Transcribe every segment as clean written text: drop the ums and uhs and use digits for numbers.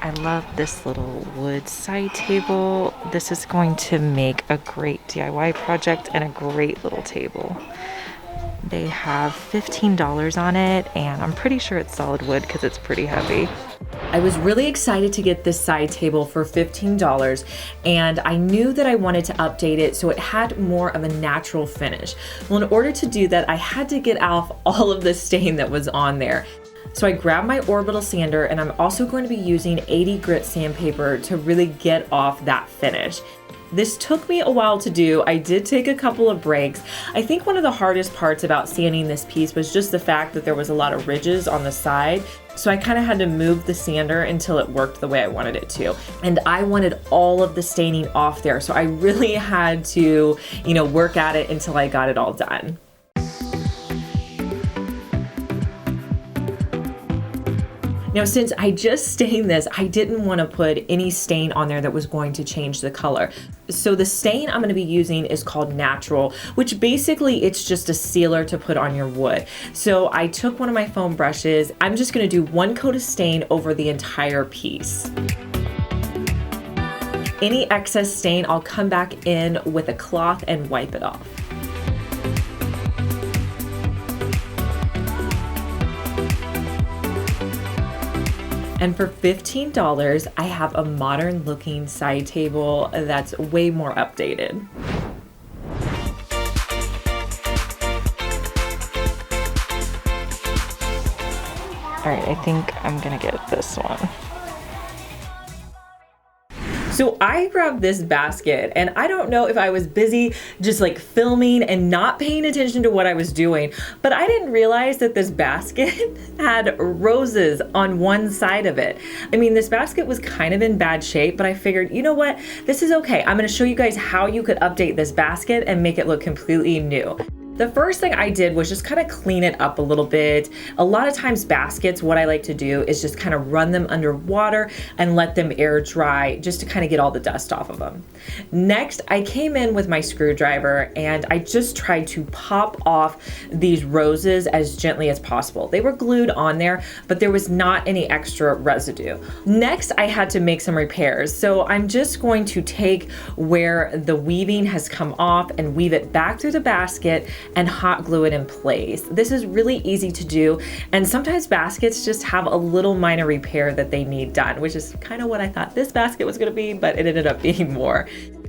I love this little wood side table. This is going to make a great DIY project and a great little table. They have $15 on it, and I'm pretty sure it's solid wood because it's pretty heavy. I was really excited to get this side table for $15, and I knew that I wanted to update it so it had more of a natural finish. Well, in order to do that, I had to get off all of the stain that was on there. So I grabbed my orbital sander, and I'm also going to be using 80 grit sandpaper to really get off that finish. This took me a while to do. I did take a couple of breaks. I think one of the hardest parts about sanding this piece was just the fact that there was a lot of ridges on the side. So I kind of had to move the sander until it worked the way I wanted it to. And I wanted all of the staining off there. So I really had to, work at it until I got it all done. Now, since I just stained this, I didn't want to put any stain on there that was going to change the color. So the stain I'm going to be using is called Natural, which basically it's just a sealer to put on your wood. So I took one of my foam brushes. I'm just going to do one coat of stain over the entire piece. Any excess stain, I'll come back in with a cloth and wipe it off. And for $15, I have a modern looking side table that's way more updated. All right, I think I'm gonna get this one. So I grabbed this basket, and I don't know if I was busy just like filming and not paying attention to what I was doing, but I didn't realize that this basket had roses on one side of it. I mean, this basket was kind of in bad shape, but I figured, you know what? This is okay. I'm gonna show you guys how you could update this basket and make it look completely new. The first thing I did was just kind of clean it up a little bit. A lot of times baskets, what I like to do is just kind of run them under water and let them air dry just to kind of get all the dust off of them. Next, I came in with my screwdriver and I just tried to pop off these roses as gently as possible. They were glued on there, but there was not any extra residue. Next, I had to make some repairs. So I'm just going to take where the weaving has come off and weave it back through the basket and hot glue it in place. This is really easy to do, and sometimes baskets just have a little minor repair that they need done, which is kind of what I thought this basket was gonna be, but it ended up being more.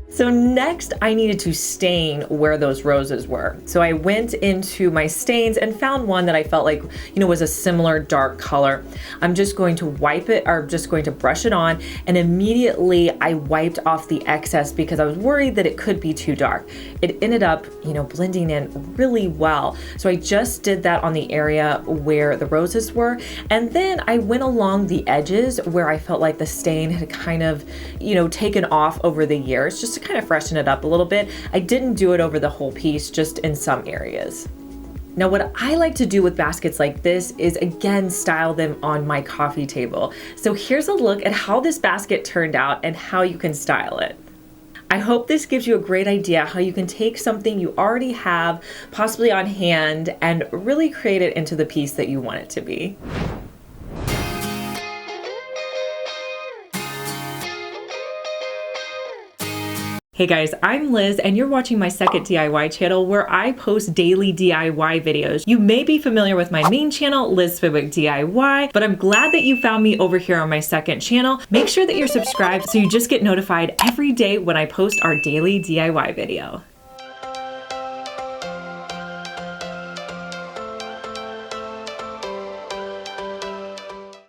So next I needed to stain where those roses were. So I went into my stains and found one that I felt like, was a similar dark color. I'm just going to wipe it, or just going to brush it on, and immediately I wiped off the excess because I was worried that it could be too dark. It ended up, blending in really well. So I just did that on the area where the roses were. And then I went along the edges where I felt like the stain had kind of, taken off over the years, just to kind of freshen it up a little bit. I didn't do it over the whole piece, just in some areas. Now, what I like to do with baskets like this is, again, style them on my coffee table. So here's a look at how this basket turned out and how you can style it. I hope this gives you a great idea how you can take something you already have, possibly on hand, and really create it into the piece that you want it to be. Hey guys, I'm Liz and you're watching my second DIY channel where I post daily DIY videos. You may be familiar with my main channel, Liz Fenwick DIY, but I'm glad that you found me over here on my second channel. Make sure that you're subscribed so you just get notified every day when I post our daily DIY video.